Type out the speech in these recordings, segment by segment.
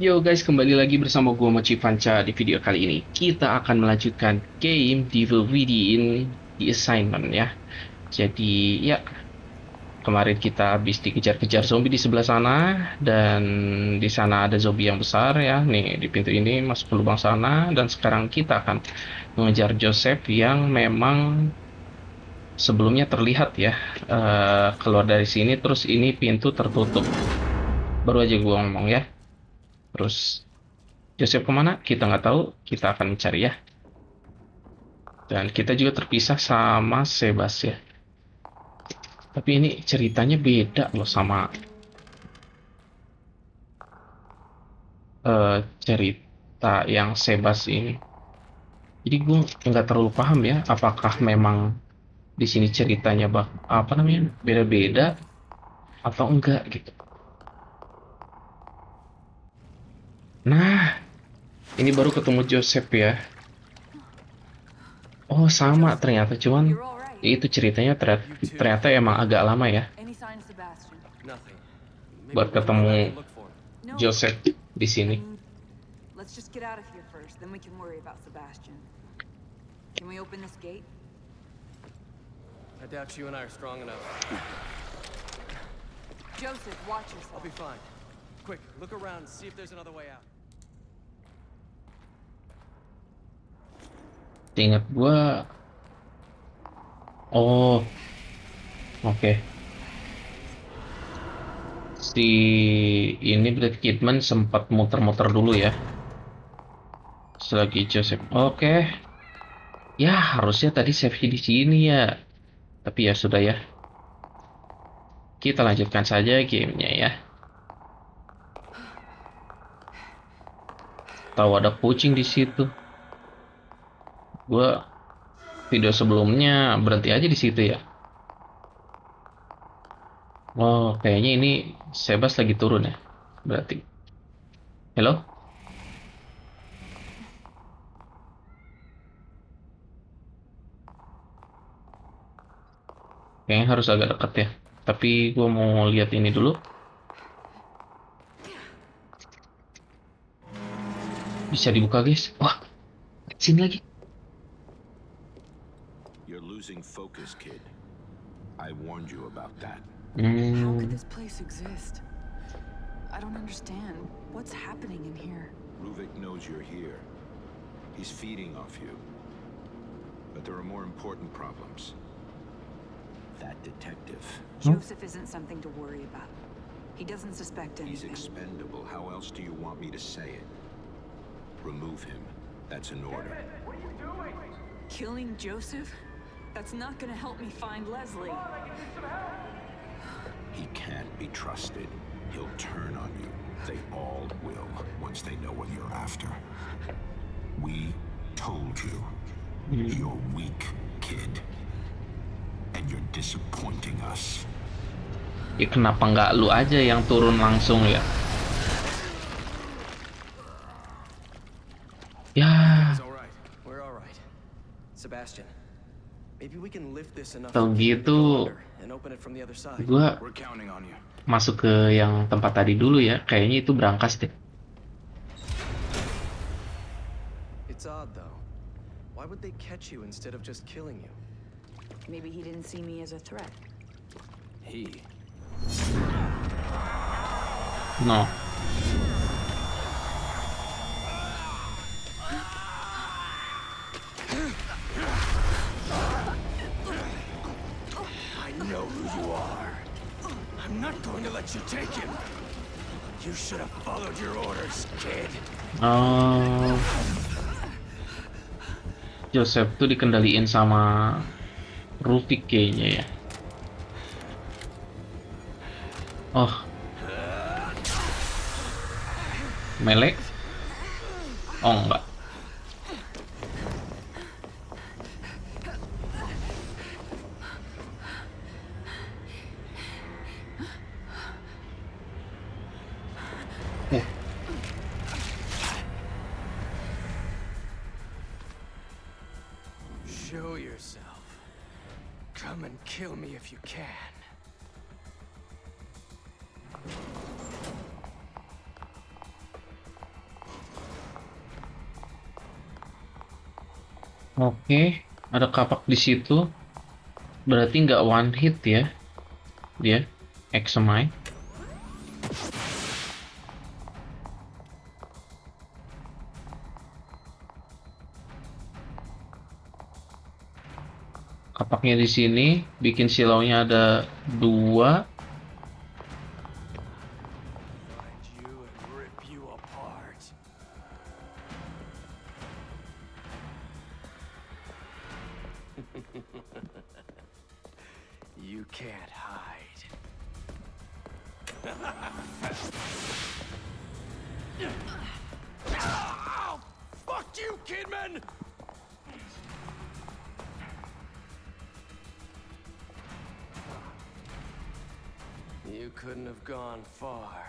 Yo guys, kembali lagi bersama gua Mochi Panca. Di video kali ini kita akan melanjutkan game Devil Within di assignment ya. Jadi ya, kemarin kita habis dikejar-kejar zombie di sebelah sana, dan di sana ada zombie yang besar ya. Nih di pintu ini masuk ke lubang sana, dan sekarang kita akan mengejar Joseph yang memang sebelumnya terlihat ya, keluar dari sini. Terus ini pintu tertutup. Baru aja gua ngomong ya. Terus Joseph kemana? Kita nggak tahu. Kita akan mencari ya. Dan kita juga terpisah sama Sebas ya. Tapi ini ceritanya beda loh sama cerita yang Sebas ini. Jadi gue nggak terlalu paham ya. Apakah memang di sini ceritanya apa namanya beda-beda atau enggak gitu. Nah, ini baru ketemu Joseph ya. Oh sama Joseph, ternyata, cuman you're all right. itu ceritanya You too. ternyata emang agak lama ya Any sign of Sebastian? Nothing. Maybe buat we can go back ketemu and look for him. No. Joseph di I sini. mean, let's just get out of here first, then we can worry about Sebastian. Can we open this gate? I doubt you and I are strong enough. Joseph, watch I'll yourself. be fine. Quick, look around, see if there's another way out. Ingat gua. Oh, oke. Si ini Brad Kidman sempat muter-muter dulu ya. Selagi Joseph. Oke. Ya, harusnya tadi save di sini ya. Tapi ya sudah ya. Kita lanjutkan saja gamenya ya. Tahu ada kucing di situ. Gua video sebelumnya berhenti aja di situ ya. Oh, kayaknya ini Sebas lagi turun ya. Berarti. Halo? Kayaknya harus agak dekat ya. Tapi gua mau lihat ini dulu. Bisa dibuka guys. Wah, sini lagi. You're losing focus, kid. I warned you about that. How could Hmm. this place exist? I don't understand. What's happening in here? Ruvik knows you're here. He's feeding off you. But there are more important problems. That detective, Joseph isn't something to worry about. He doesn't suspect he's anything. expendable. How else do you want me to say it? Remove him. That's an order. Killing Joseph? That's not gonna help me find Leslie. He can't be trusted. He'll turn on you. They all will, once they know what you're after. We told you. You're weak, kid. And you're disappointing us. Ya kenapa nggak lu aja yang turun langsung ya? Ya, It's all right. We're all right. Sebastian, maybe we can lift this enough kalau for Peter to gitu go under and open it from the other side. gua We're counting on you. masuk ke yang tempat tadi dulu ya. Kayaknya itu berangkas deh. It's odd though. Why would they catch you instead of just killing you? Maybe he didn't see me as a threat. He. No. I know who you are. I'm not going to let you take him. You should have followed your orders, kid. Oh, Joseph tuh dikendaliin sama Rufik kayaknya ya. Oh, melee? Oh enggak. Show yourself. Come and kill me if you can. Oke, ada kapak di situ. Berarti nggak one hit ya dia. Examine. Kapaknya di sini, bikin silaunya ada 2. Find you and rip you apart. You can't hide. Ow! Fuck you, Kidman! You couldn't have gone far.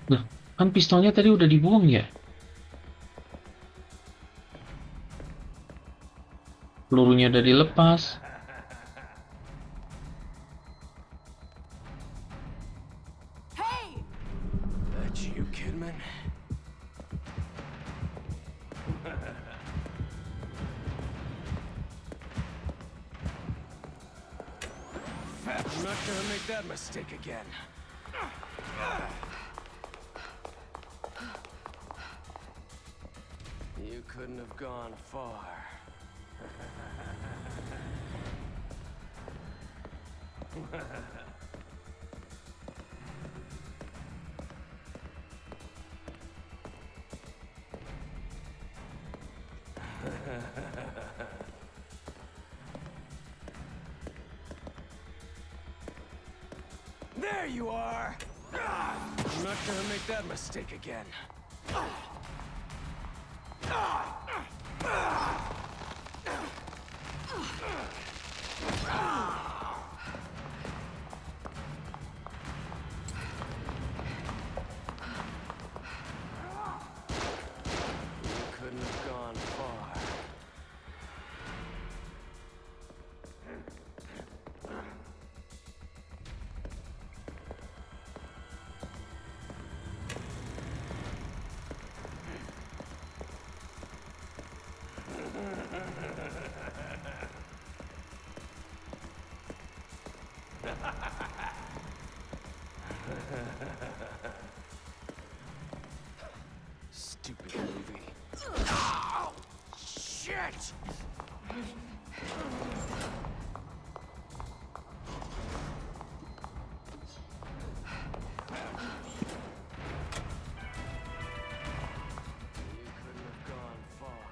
Nah, kan pistolnya tadi udah dibuang ya? Pelurunya udah dilepas. Hey! That's you, Kidman? I'm not gonna make that mistake again. You couldn't have gone far. There you are! I'm not gonna make that mistake again. You couldn't have gone far. Stupid movie. Oh, shit! You couldn't have gone far.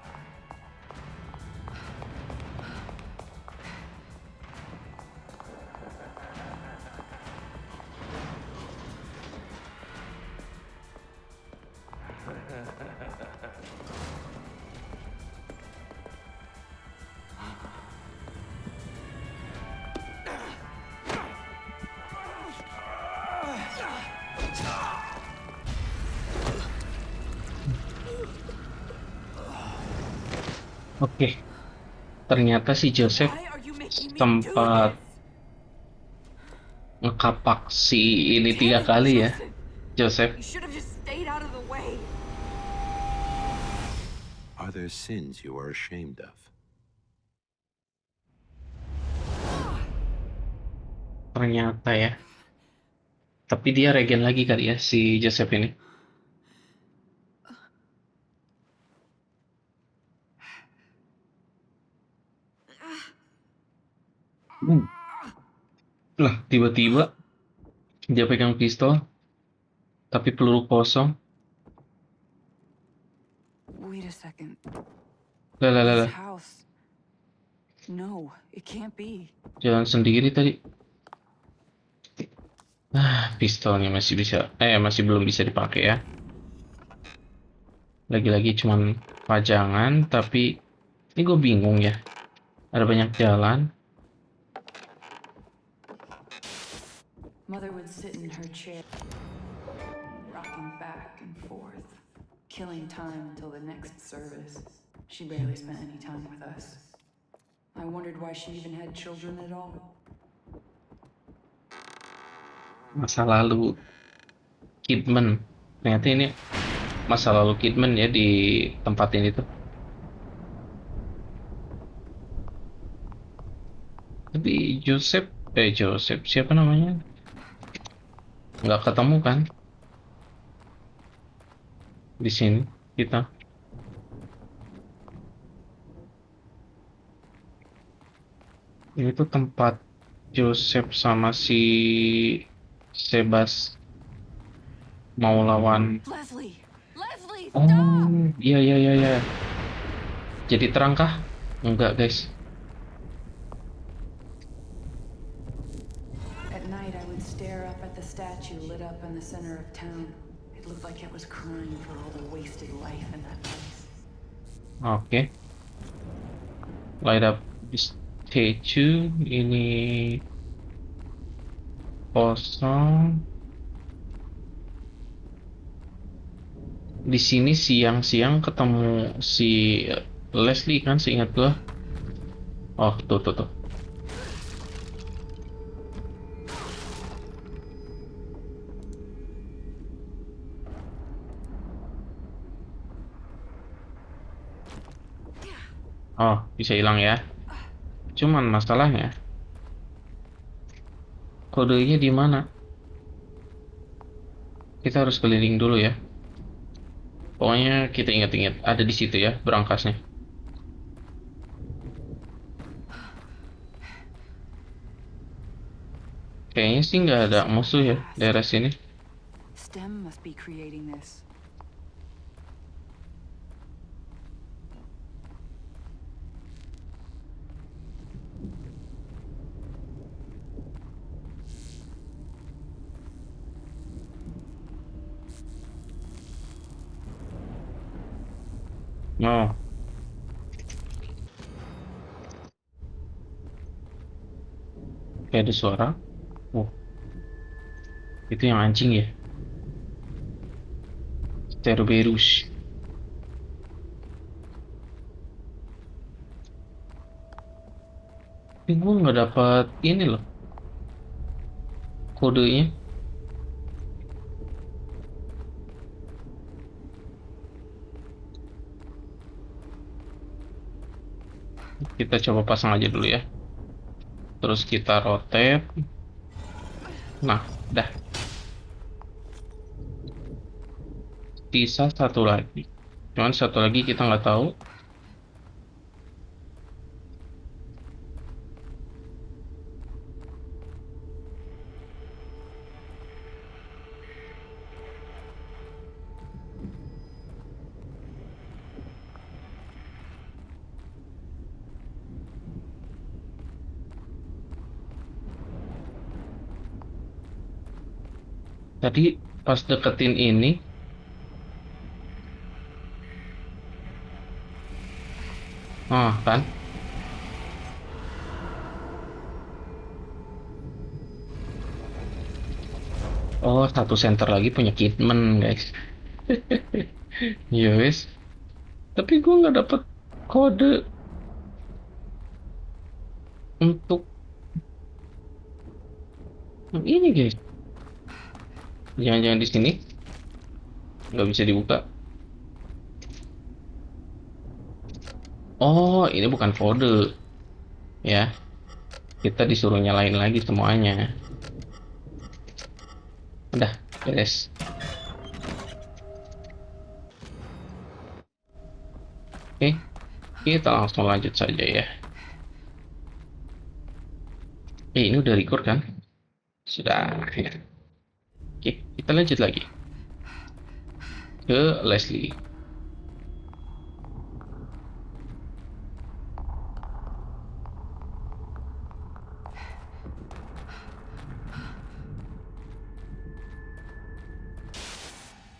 Oke, ternyata si Joseph Why are you making me do sempat this? ngekapak si ini 3 Damn it, kali ya, Joseph. Joseph. You should have just stayed out of the way. Are there sins you are ashamed of? Ternyata ya. Tapi dia regen lagi kali ya si Joseph ini. Hmm. Lah, tiba-tiba dia pegang pistol, tapi peluru kosong. Wait a second. Lah, lah, lah, This lah. house. No, it can't be. Jalan sendiri tadi. Pistolnya masih belum bisa dipakai ya. Lagi-lagi cuman pajangan, tapi ini gue bingung ya. Ada banyak jalan. Mother would sit in her chair, rocking back and forth, killing time until the next service. She barely spent any time with us. I wondered why she even had children at all. Masa lalu Kidman. Ternyata ini masa lalu Kidman ya di tempat ini tuh. Joseph, Joseph, siapa namanya? Nggak ketemu kan di sini kita. Ini tuh tempat Joseph sama si Sebas mau lawan. Leslie! Leslie, stop! Oh, iya iya iya iya. Jadi terangkah? Enggak, guys. At night, I would stare up at the statue lit up in the center of town. It looked like it was crying for all the wasted life in that place. Oke. Light up the statue. Ini kosong. Di sini siang-siang ketemu si Leslie kan, seingat gua. Oh, tuh tuh tuh. Oh, bisa hilang ya. Cuman masalahnya kodenya di mana? Kita harus keliling dulu ya. Pokoknya kita ingat-ingat ada di situ ya berangkasnya. Kayaknya sih nggak ada musuh ya daerah sini. Stem must be creating this. Oh, kayak ada suara. Oh, itu yang anjing ya. Cerberus. Tapi gue nggak dapat ini loh kodenya. Kita coba pasang aja dulu ya. Terus kita rotate. Nah, dah. Sisa satu lagi. Cuman satu lagi kita nggak tahu. Tadi pas deketin ini, kan? Oh, satu center lagi punya Kidman, guys. Iya, wes. Tapi gue nggak dapet kode untuk yang ini, guys. Jangan-jangan di sini nggak bisa dibuka. Oh, ini bukan kode, ya. Kita disuruh nyalain lagi semuanya. Udah, beres. Oke, kita langsung lanjut saja ya. Ini udah record kan? Sudah, ya. Oke, kita lanjut lagi ke Leslie.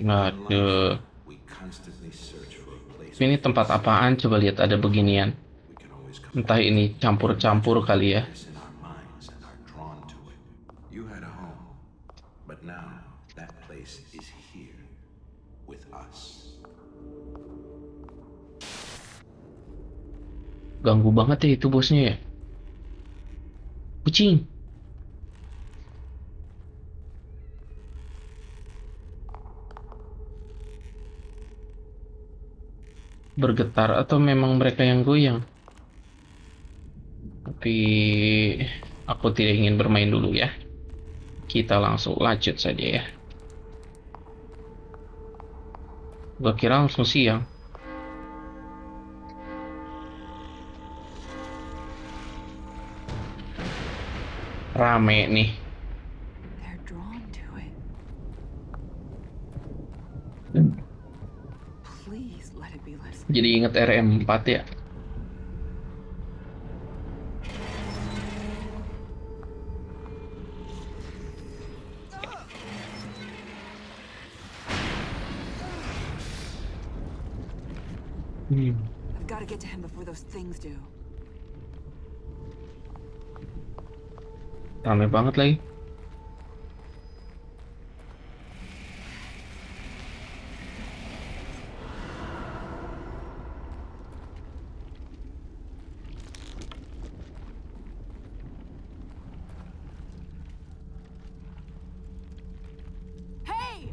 Aduh, We constantly search for a place ini tempat apaan? Coba lihat ada beginian. we can always come Entah ini campur-campur kali ya. this in our minds and are drawn to it. You had a home, but now that place is here with us. Ganggu banget ya itu bosnya ya. Kucing. Bergetar atau memang mereka yang goyang? Tapi Aku tidak ingin bermain dulu ya. Kita langsung lanjut saja ya. Gua kira langsung siang. Rame nih. They're drawn to it. Please let it be less. Jadi inget RM4 ya. I've got to get to him before those things do. Rame banget lagi. Hey!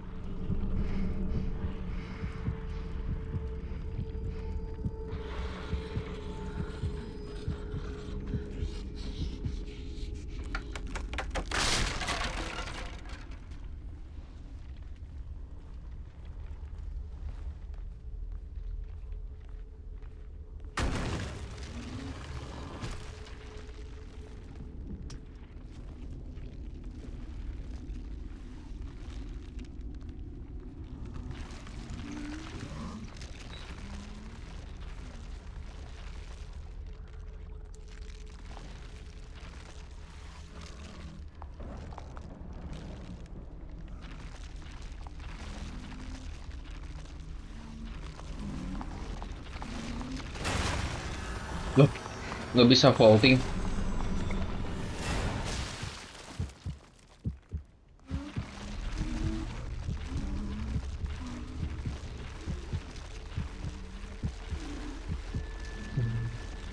Loh, nggak bisa vaulting.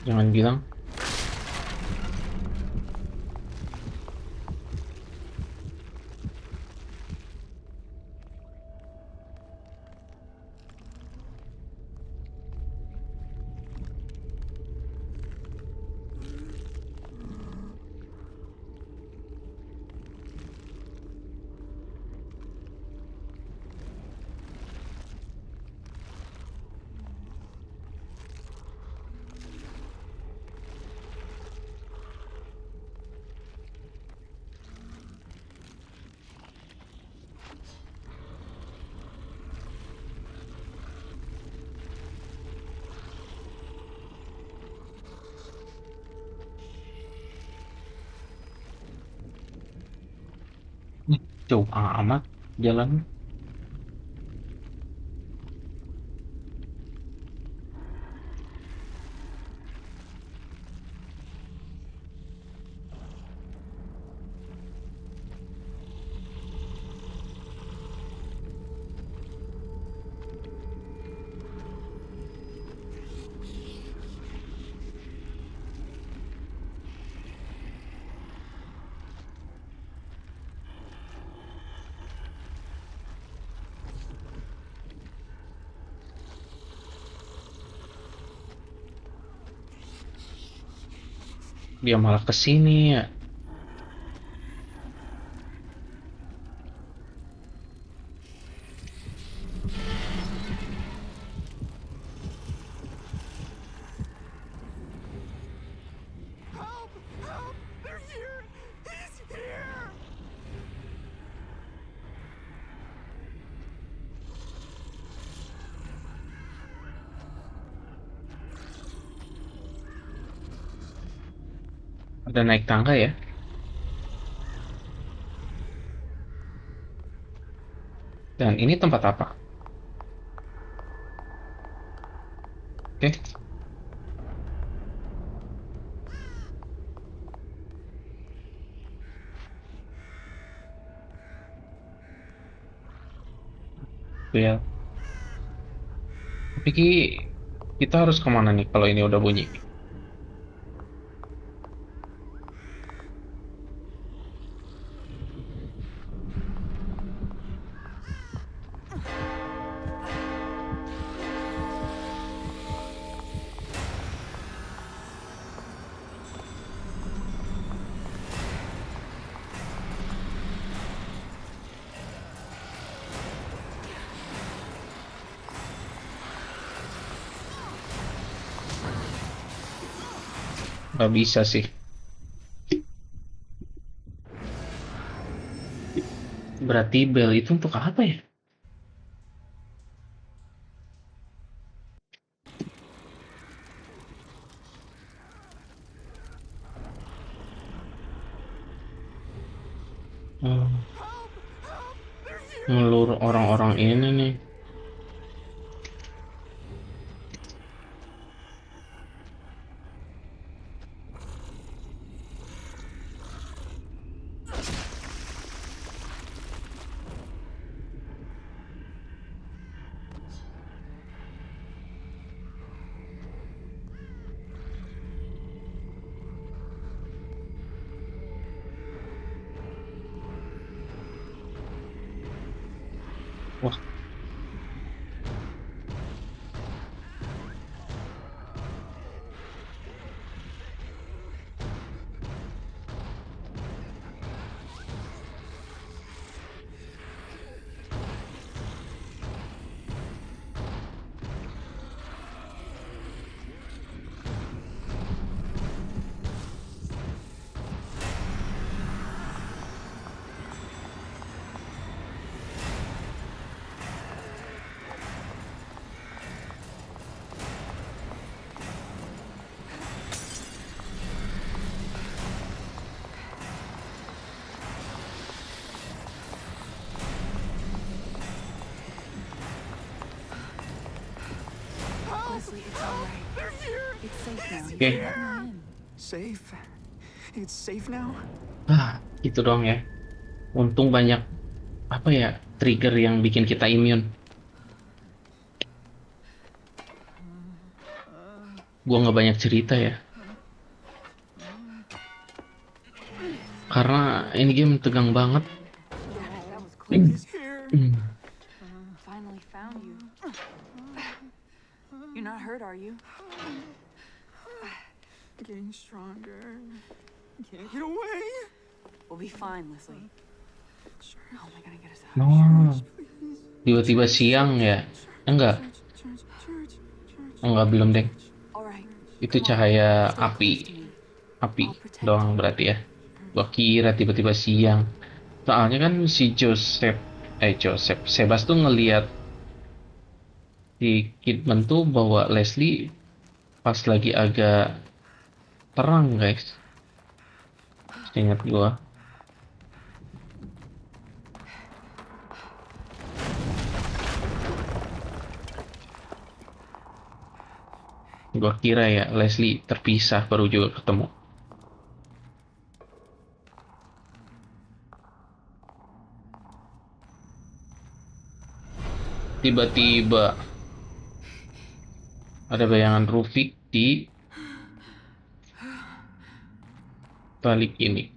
Jangan bilang. Jauh amat jalan. Dia malah kesini ya. Help! Help! They're here! He's here! Ada naik tangga ya. Dan ini tempat apa? Oke. Ya. Tapi kita harus kemana nih kalau ini udah bunyi? Nggak bisa sih. Berarti bel itu untuk apa ya? Hmm, ngelur orang-orang ini nih. Wah, Leslie, it's alright. It's safe now. You oke. can come in. Safe? It's safe now? Gitu dong ya. Untung banyak apa ya trigger yang bikin kita immune. Gua nggak banyak cerita ya, karena ini game tegang banget. That was close. He's here! Finally found you. You're not hurt, are you? Getting stronger. Can't get away! We'll be fine, Leslie. How am I gonna get us out? Oh, tiba-tiba siang ya? Enggak, belum deh. Alright. Itu Come on. cahaya Stay api, close to me. api I'll protect doang you. berarti ya. Gua kira tiba-tiba siang. Soalnya kan si Sebas tuh ngelihat si Kidman tuh bawa Leslie pas lagi agak terang guys. Ingat gua kira ya Leslie terpisah baru juga ketemu. Tiba-tiba ada bayangan Rufik di balik ini.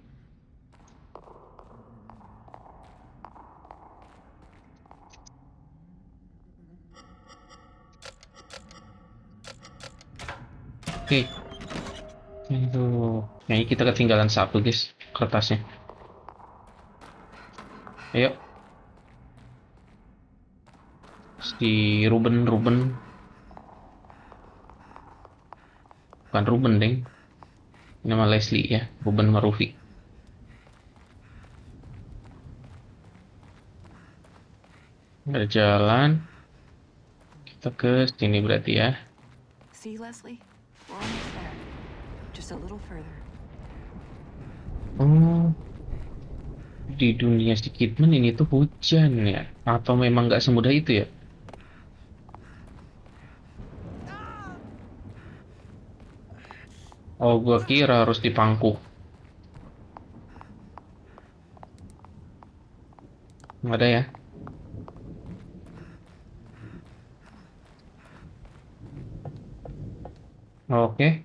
Oke, itu kayaknya kita ketinggalan satu guys kertasnya. Ayo, si Ruben, bukan Ruben deng, nama Leslie ya, Ruben sama Rufik. Nggak jalan, kita ke sini berarti ya. See, Leslie? We're almost there. Just a little further. Oh, di dunia si Kidman ini tuh hujan ya? Atau memang nggak semudah itu ya? Oh, gua kira harus dipangku. Nggak ada ya? Oke.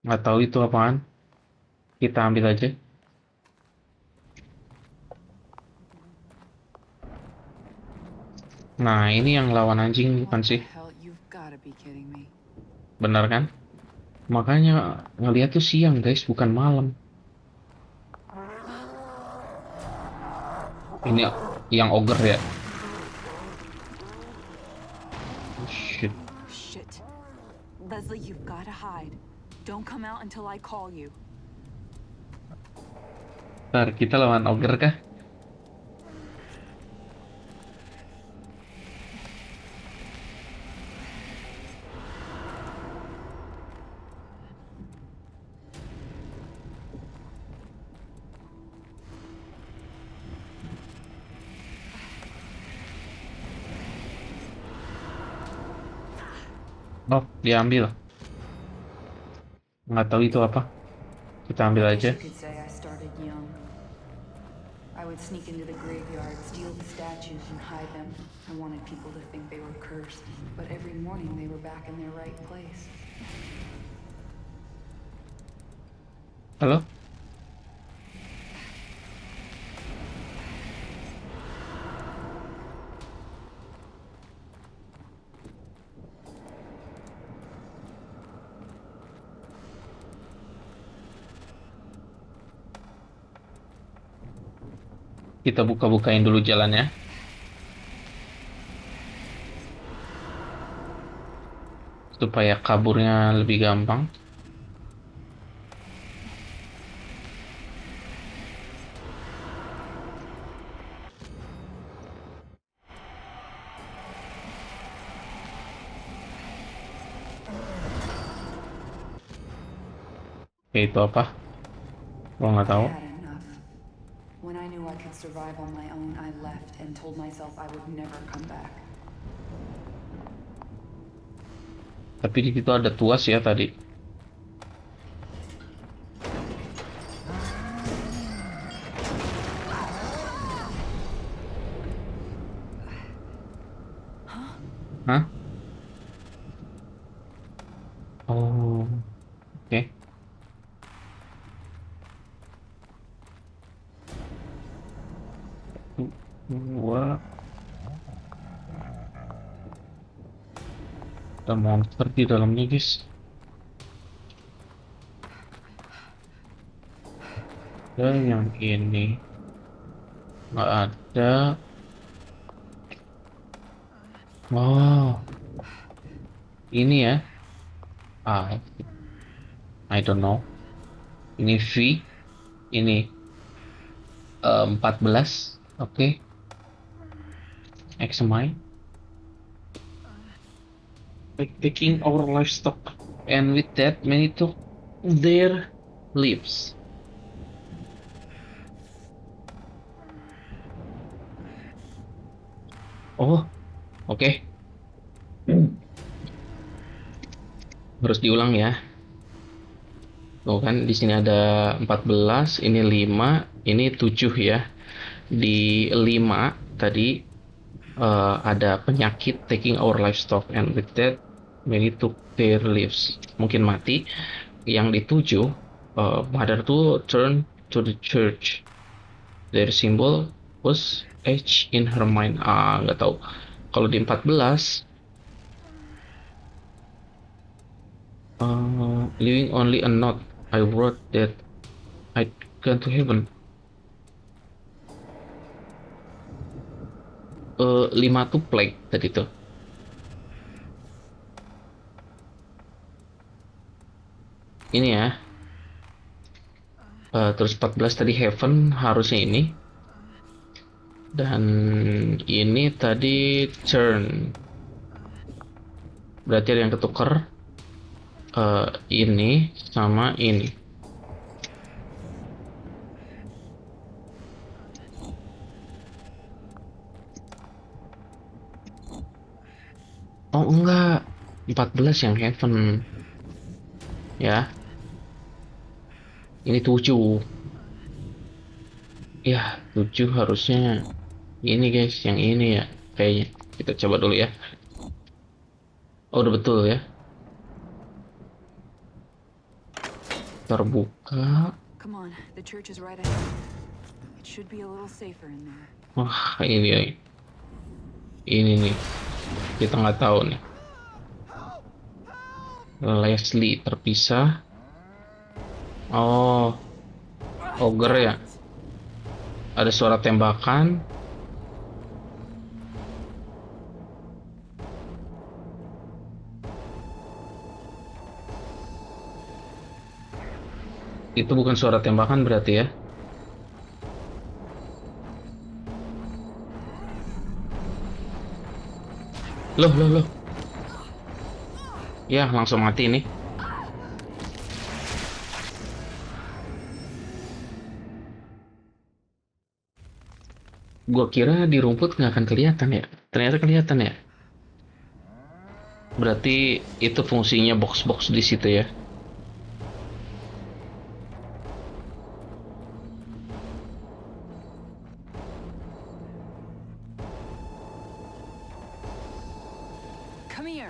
Nggak tahu itu apaan. Kita ambil aja. Nah, ini yang lawan anjing bukan What the sih? hell? You've gotta be kidding me. Benar kan? Makanya ngeliat tuh siang guys, bukan malam. Ini yang ogre ya. Oh, shit. Shit. Leslie, you've gotta hide. Don't come out until I call you. Ntar kita lawan ogre kah? Oh, diambil. Nggak tahu itu apa. Kita ambil I aja. guess you could say I started young. I would sneak into the graveyard, steal the statues, and hide them. I wanted people to think they were cursed, but every morning they were back in their right place. Halo? Kita buka-bukain dulu jalannya. Supaya kaburnya lebih gampang. Oke, itu apa? Gua nggak tahu. I had enough. When I knew I could survive on my own, I left and told myself I would never come back. Tapi di situ ada tuas ya tadi. Hah? Oh, oke. Dua. Ada monster di dalamnya, guys. Dan yang ini nggak ada. Oh, ini ya. I don't know. Ini V, ini 14. Oke. XMI. Like taking our livestock, and with that, many took their lives. Oh, oke. Harus diulang ya. Tuh kan di sini ada 14, ini 5, ini 7 ya. Di 5 tadi ada penyakit taking our livestock, and with that many took their lives. Mungkin mati. Yang di 7, mother tuh turn to the church. Their symbol was H in her mind. Nggak tahu. Kalau di 14, leaving only a note. I wrote that I'd gone to heaven. 5 tuh plague tadi tuh. Ini ya. Terus 14 tadi heaven, harusnya ini. Dan ini tadi turn. Berarti ada yang ketukar. Ini sama ini. Oh enggak, 14 yang heaven. Ya. Ini 7. Ya, 7 harusnya ini guys, yang ini ya. Kayaknya. Kita coba dulu ya. Oh, udah betul ya. Terbuka. Come on, the church is right ahead. It should be a little safer in there. Wah, ini ya. Ini nih. Kita nggak tahu nih. Leslie terpisah. Oh, ogre ya. Ada suara tembakan. Itu bukan suara tembakan berarti ya? Loh, loh, loh. Ya, langsung mati nih. Gua kira di rumput nggak akan kelihatan ya. Ternyata kelihatan ya. Berarti itu fungsinya box-box di situ ya. Come here.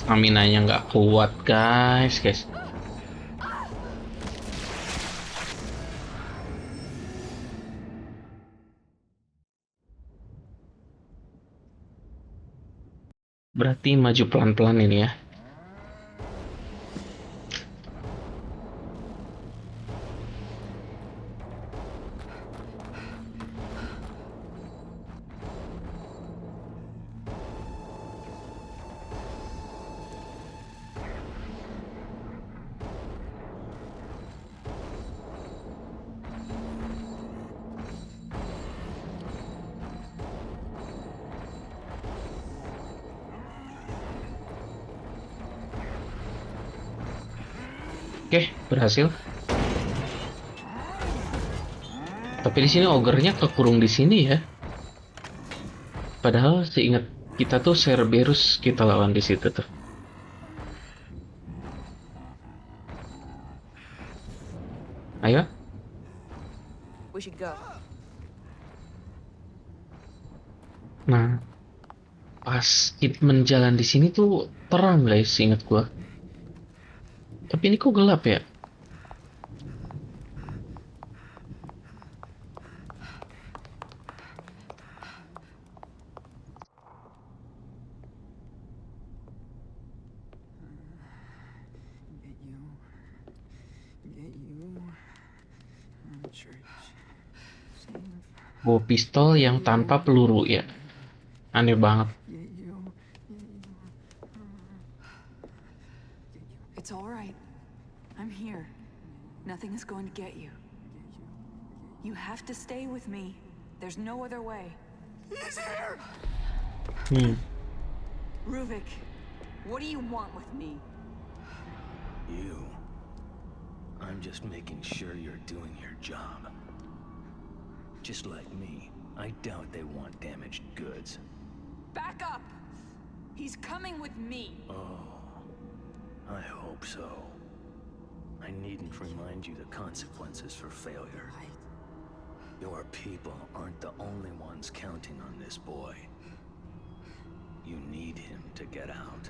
Stamina-nya nggak kuat, guys, guys. Berarti maju pelan-pelan ini ya. Oke, berhasil. Tapi di sini ogre-nya kekurung di sini ya. Padahal seingat kita tuh Cerberus kita lawan di situ tuh. Ayo. We should go. Nah, pas Kidman jalan di sini tuh terang guys, ingat gua. Tapi ini kok gelap ya? Bawa pistol yang tanpa peluru ya. Aneh banget. It's all right. I'm here. Nothing is going to get you. You have to stay with me. There's no other way. He's here! Ruvik, what do you want with me? You. I'm just making sure you're doing your job. Just like me, I doubt they want damaged goods. Back up! He's coming with me. Oh, I hope so. I needn't remind you the consequences for failure. Your people aren't the only ones counting on this boy. You need him to get out.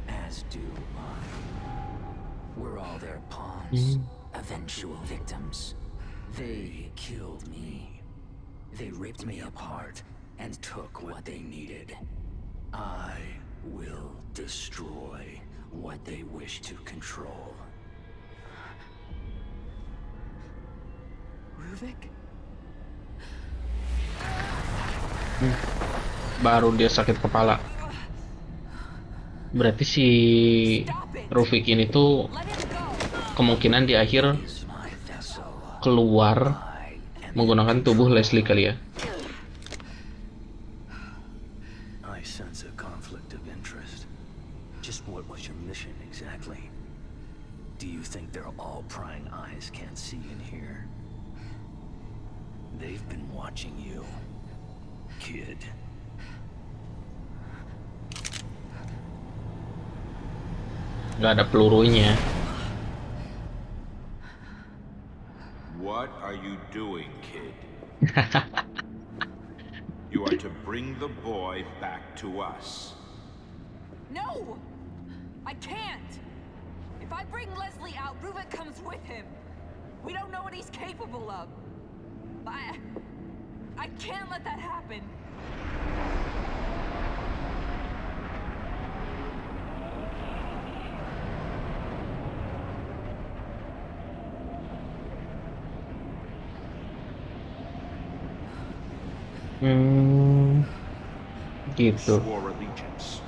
As do I. We're all their pawns, eventual victims. They killed me. They ripped me apart and took what they needed. I will destroy what they wish to control. Ruvik? Baru dia sakit kepala. Berarti si Ruvik ini tuh Let him go! kemungkinan di akhir Is my vessel. keluar I am menggunakan tubuh Leslie kali ya. I sense a conflict of interest. Just what was your mission exactly? Do you think their all-prying eyes can't see in here? They've been watching you, kid. Gak ada pelurunya. What are you doing, kid? You are to bring the boy back to us. No! I can't! If I bring Leslie out, Ruvik comes with him. We don't know what he's capable of. I can't let that happen. Hmm, You gitu. swore allegiance,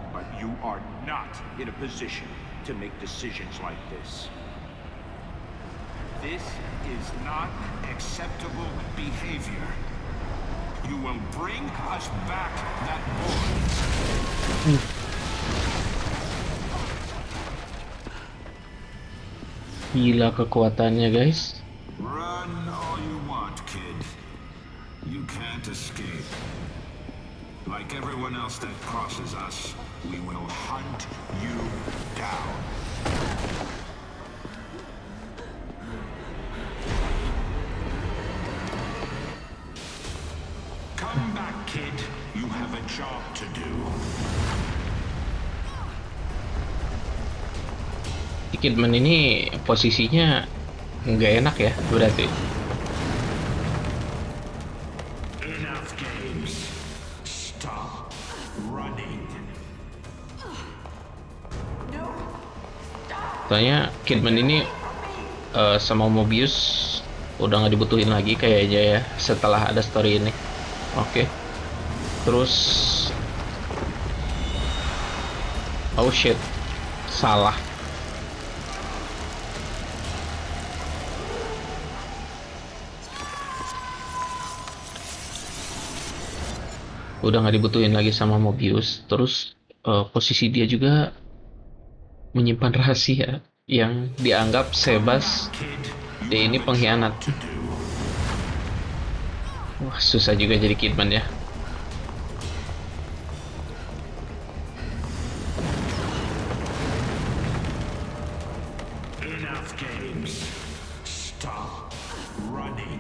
but you are not in a position to make decisions like this. This is not acceptable behavior. You will bring us back that boy. Gila kekuatannya, guys. Run all you want, kid. You can't escape. Like everyone else that crosses us, we will hunt you down. Come back, kid. You have a job to do. Kidman ini posisinya nggak enak ya, berarti. Enough games. Stop running. Soalnya Kidman ini sama Mobius udah nggak dibutuhin lagi kayaknya ya setelah ada story ini. Oke. Terus oh shit, salah. Udah nggak dibutuhin lagi sama Mobius. Terus posisi dia juga menyimpan rahasia yang dianggap Sebas dia ini pengkhianat. Wah, susah juga jadi Kidman ya. Enough games. Stop running.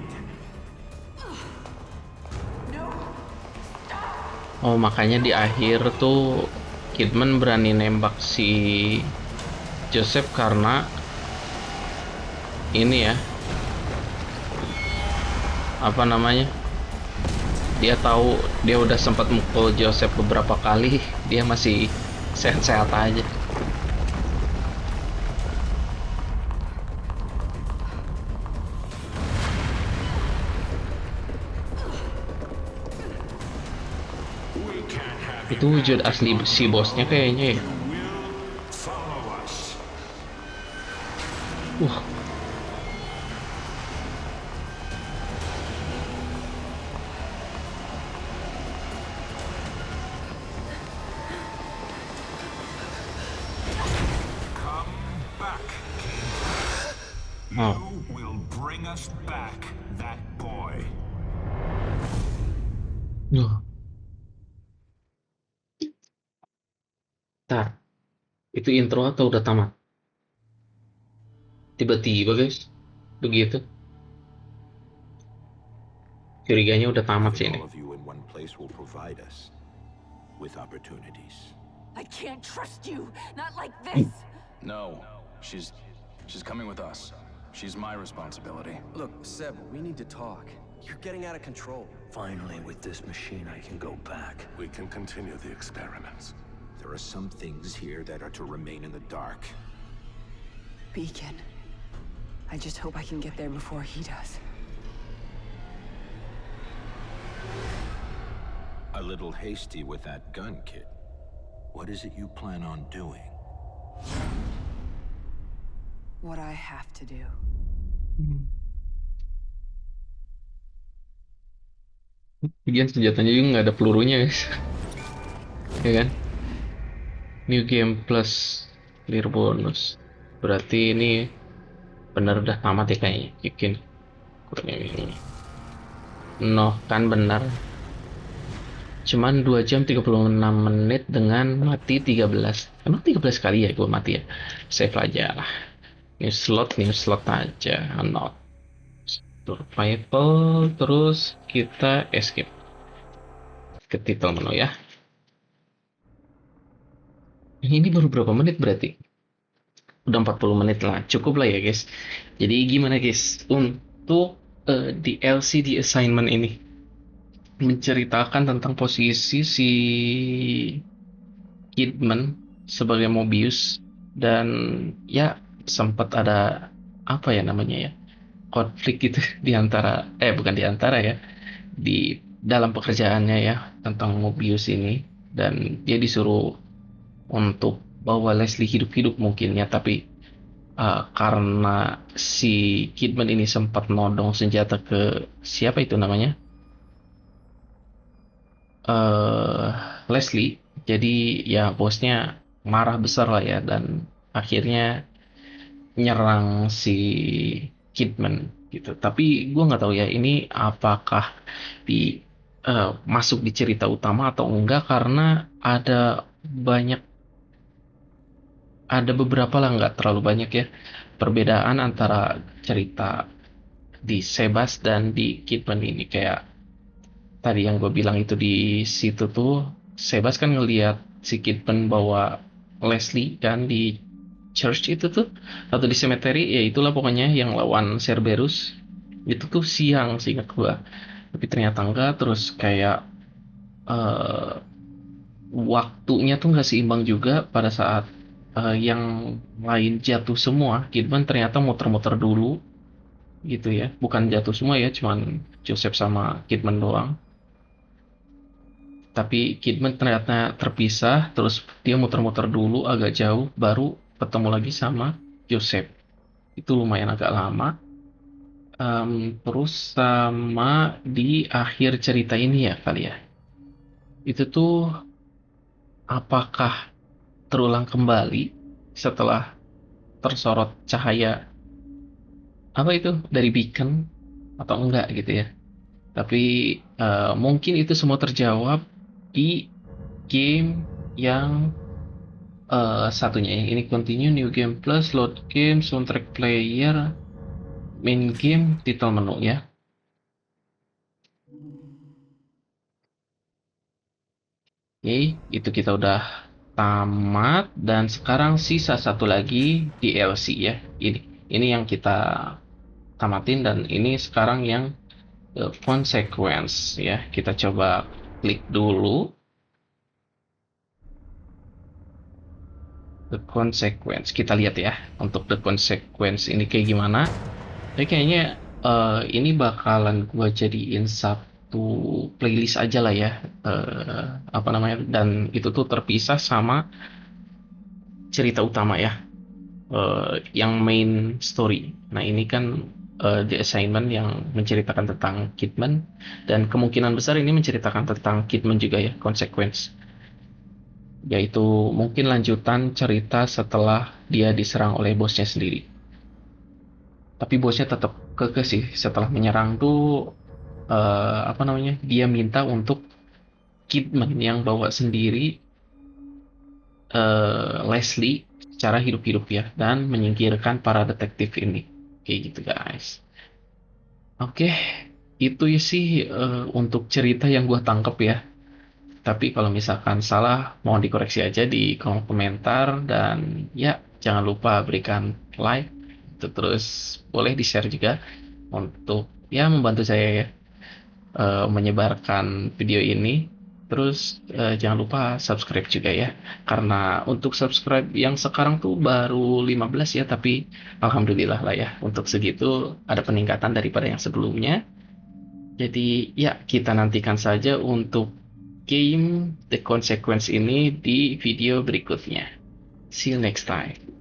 Oh, makanya di akhir tuh Kidman berani nembak si Joseph karena ini ya, apa namanya, dia tahu dia udah sempat mukul Joseph beberapa kali, dia masih sehat-sehat aja. We can't have Itu wujud asli si bosnya kayaknya ya. follow us. Wah, Come back, kid. oh, You will bring us back that boy. duh. Ntar, itu intro atau udah tamat? Tiba-tiba guys, begitu. Curiganya udah tamat sih Having ini. all of you in one place will provide us with opportunities. I can't trust you, not like this. No, she's coming with us. She's my responsibility. Look, Seb, we need to talk. You're getting out of control. Finally, with this machine, I can go back. We can continue the experiments. There are some things here that are to remain in the dark. Beacon. I just hope I can get there before he does. A little hasty with that gun, kid. What is it you plan on doing? What I have to do. Lagian senjatanya juga nggak ada pelurunya guys. Ya kan? New game plus clear bonus. Berarti ini bener udah tamat ya kayaknya. Bikin kurang ini. No, kan benar. Cuman 2 jam 36 menit dengan mati 13. Emang 13 kali ya gue mati ya? Save aja lah. New slot aja. Not survival. Terus kita escape ke title menu ya. Ini baru berapa menit berarti? Udah 40 menit lah. Cukup lah ya guys. Jadi gimana guys? Untuk DLC di assignment ini menceritakan tentang posisi si Kidman sebagai Mobius dan ya sempat ada apa ya namanya ya, konflik gitu di antara bukan di antara ya, di dalam pekerjaannya ya tentang Mobius ini, dan dia disuruh untuk bawa Leslie hidup-hidup mungkin ya, tapi karena si Kidman ini sempat nodong senjata ke siapa itu namanya, eh Leslie, jadi ya bosnya marah besar lah ya, dan akhirnya nyerang si Kidman gitu. Tapi gue nggak tahu ya ini apakah di masuk di cerita utama atau enggak, karena banyak ada beberapa lah, nggak terlalu banyak ya, perbedaan antara cerita di Sebas dan di Kidman ini. Kayak tadi yang gue bilang itu, di situ tuh Sebas kan ngelihat si Kidman bawa Leslie kan di church itu tuh, atau di cemetery ya, itulah pokoknya yang lawan Cerberus. Itu tuh siang seingat gue, tapi ternyata enggak. Terus kayak eh, waktunya tuh nggak seimbang juga. Pada saat yang lain jatuh semua, Kidman ternyata muter-muter dulu gitu ya. Bukan jatuh semua ya, cuman Joseph sama Kidman doang. Tapi Kidman ternyata terpisah, terus dia muter-muter dulu agak jauh, baru ketemu lagi sama Joseph. Itu lumayan agak lama. Terus sama di akhir cerita ini ya kali ya. Itu tuh apakah terulang kembali setelah tersorot cahaya apa itu dari beacon atau enggak gitu ya. Tapi mungkin itu semua terjawab di game yang satunya ya. Ini continue, new game plus, load game, soundtrack player, main game, title menu ya. Oke, itu kita udah tamat, dan sekarang sisa satu lagi DLC ya. Ini yang kita tamatin, dan ini sekarang yang Consequence ya. Kita coba klik dulu The Consequence. Kita lihat ya untuk The Consequence ini kayak gimana. Tapi kayaknya ini bakalan gua jadiin satu playlist aja lah ya. Apa namanya? Dan itu tuh terpisah sama cerita utama ya. Yang main story. Nah, ini kan The Assignment yang menceritakan tentang Kidman, dan kemungkinan besar ini menceritakan tentang Kidman juga ya, Consequence. Yaitu mungkin lanjutan cerita setelah dia diserang oleh bosnya sendiri. Tapi bosnya tetap kekeh sih, setelah menyerang tuh apa namanya? Dia minta untuk Kidman yang bawa sendiri Leslie secara hidup-hidup ya, dan menyingkirkan para detektif ini. Kayak gitu guys. Oke, itu ya sih untuk cerita yang gue tangkep ya. Tapi kalau misalkan salah, mohon dikoreksi aja di kolom komentar. Dan ya, jangan lupa berikan like. Terus boleh di-share juga untuk ya membantu saya ya menyebarkan video ini. Terus jangan lupa subscribe juga ya. Karena untuk subscribe yang sekarang tuh baru 15 ya, tapi alhamdulillah lah ya, untuk segitu ada peningkatan daripada yang sebelumnya. Jadi ya, kita nantikan saja untuk game The Consequence ini di video berikutnya. See you next time.